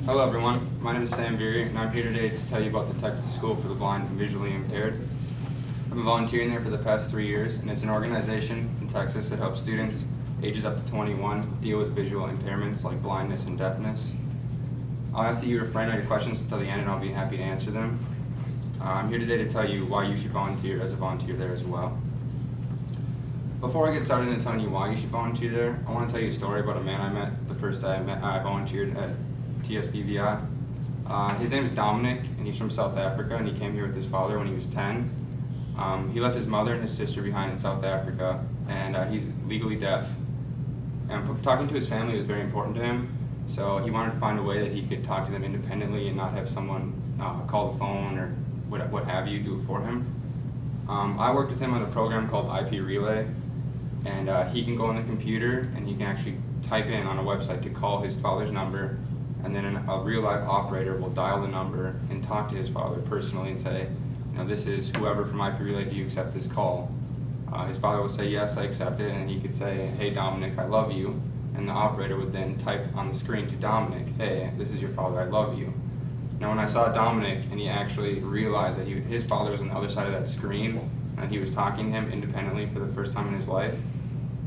Hello everyone, my name is Sam Veery and I'm here today to tell you about the Texas School for the Blind and Visually Impaired. I've been volunteering there for the past 3 years, and it's an organization in Texas that helps students ages up to 21 deal with visual impairments like blindness and deafness. I'll ask that you refrain on your questions until the end and I'll be happy to answer them. I'm here today to tell you why you should volunteer as a volunteer there as well. Before I get started in telling you why you should volunteer there, I want to tell you a story about a man I met the first day I volunteered at TSBVI. His name is Dominic, and he's from South Africa, and he came here with his father when he was 10. He left his mother and his sister behind in South Africa, and he's legally deaf. And talking to his family was very important to him, so he wanted to find a way that he could talk to them independently and not have someone call the phone or what have you do it for him. I worked with him on a program called IP Relay, and he can go on the computer and he can actually type in on a website to call his father's number, and then a real live operator will dial the number and talk to his father personally and say, you know, this is whoever from IP Relay, do you accept this call? His father would say, yes, I accept it, and he could say, hey Dominic, I love you, and the operator would then type on the screen to Dominic, hey, this is your father, I love you. Now when I saw Dominic and he actually realized that his father was on the other side of that screen and he was talking to him independently for the first time in his life,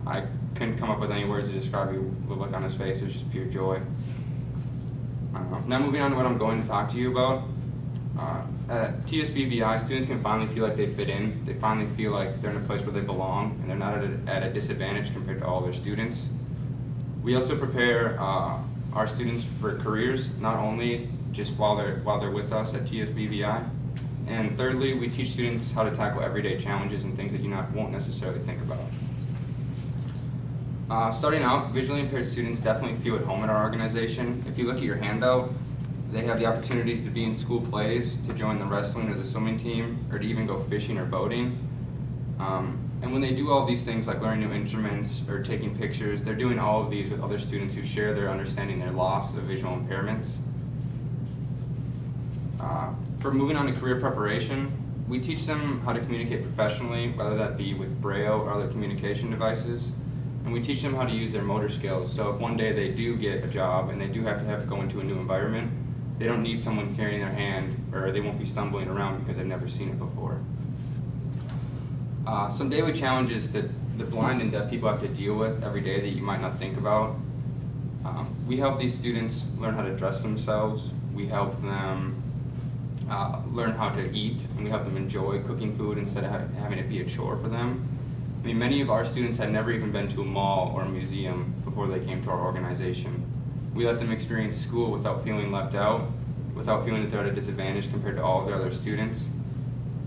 I couldn't come up with any words to describe the look on his face. It was just pure joy. Now moving on to what I'm going to talk to you about. At TSBVI, students can finally feel like they fit in. They finally feel like they're in a place where they belong and they're not at a disadvantage compared to all their students. We also prepare our students for careers, not only just while they're with us at TSBVI. And thirdly, we teach students how to tackle everyday challenges and things that you won't necessarily think about. Starting out, visually impaired students definitely feel at home at our organization. If you look at your handout, they have the opportunities to be in school plays, to join the wrestling or the swimming team, or to even go fishing or boating. And when they do all these things like learning new instruments or taking pictures, they're doing all of these with other students who share their understanding their loss of visual impairments. For moving on to career preparation, we teach them how to communicate professionally, whether that be with Braille or other communication devices. And we teach them how to use their motor skills, so if one day they do get a job and they do have to go into a new environment, they don't need someone carrying their hand, or they won't be stumbling around because they've never seen it before. Some daily challenges that the blind and deaf people have to deal with every day that you might not think about. We help these students learn how to dress themselves. We help them learn how to eat, and we help them enjoy cooking food instead of having it be a chore for them. I mean, many of our students had never even been to a mall or a museum before they came to our organization. We let them experience school without feeling left out, without feeling that they're at a disadvantage compared to all of their other students.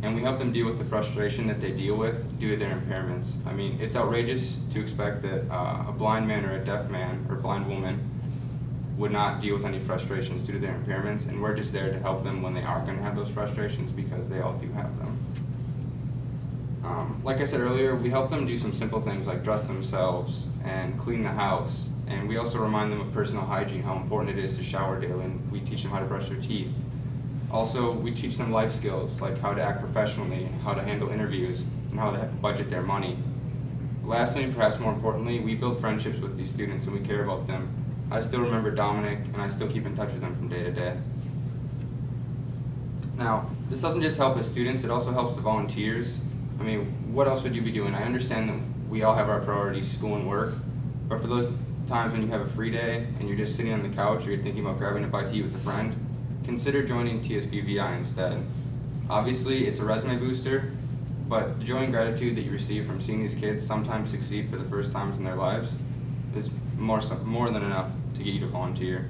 And we help them deal with the frustration that they deal with due to their impairments. I mean, it's outrageous to expect that a blind man or a deaf man or blind woman would not deal with any frustrations due to their impairments, and we're just there to help them when they are going to have those frustrations, because they all do have them. Like I said earlier, we help them do some simple things like dress themselves and clean the house, and we also remind them of personal hygiene, how important it is to shower daily, and we teach them how to brush their teeth. Also, we teach them life skills like how to act professionally, how to handle interviews, and how to budget their money. Lastly, and perhaps more importantly, we build friendships with these students and we care about them. I still remember Dominic, and I still keep in touch with them from day to day. Now, this doesn't just help the students, it also helps the volunteers. I mean, what else would you be doing? I understand that we all have our priorities, school and work, but for those times when you have a free day and you're just sitting on the couch or you're thinking about grabbing a bite to eat with a friend, consider joining TSBVI instead. Obviously, it's a resume booster, but the joy and gratitude that you receive from seeing these kids sometimes succeed for the first times in their lives is more than enough to get you to volunteer.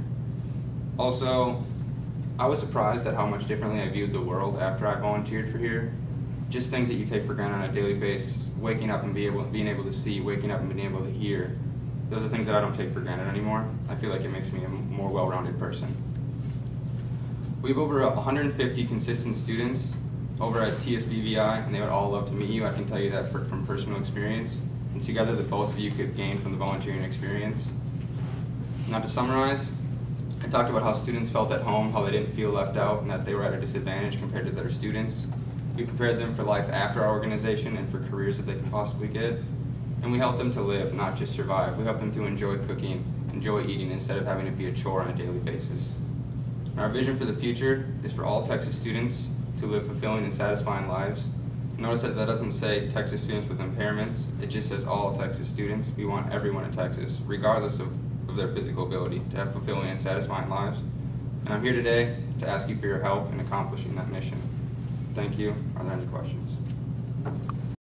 Also, I was surprised at how much differently I viewed the world after I volunteered for here. Just things that you take for granted on a daily basis, waking up and being able to see, waking up and being able to hear. Those are things that I don't take for granted anymore. I feel like it makes me a more well-rounded person. We have over 150 consistent students over at TSBVI, and they would all love to meet you. I can tell you that from personal experience. And together, the both of you could gain from the volunteering experience. Now to summarize, I talked about how students felt at home, how they didn't feel left out, and that they were at a disadvantage compared to their students. We prepared them for life after our organization and for careers that they could possibly get. And we help them to live, not just survive. We help them to enjoy cooking, enjoy eating, instead of having it be a chore on a daily basis. And our vision for the future is for all Texas students to live fulfilling and satisfying lives. Notice that doesn't say Texas students with impairments, it just says all Texas students. We want everyone in Texas, regardless of their physical ability, to have fulfilling and satisfying lives. And I'm here today to ask you for your help in accomplishing that mission. Thank you. Are there any questions?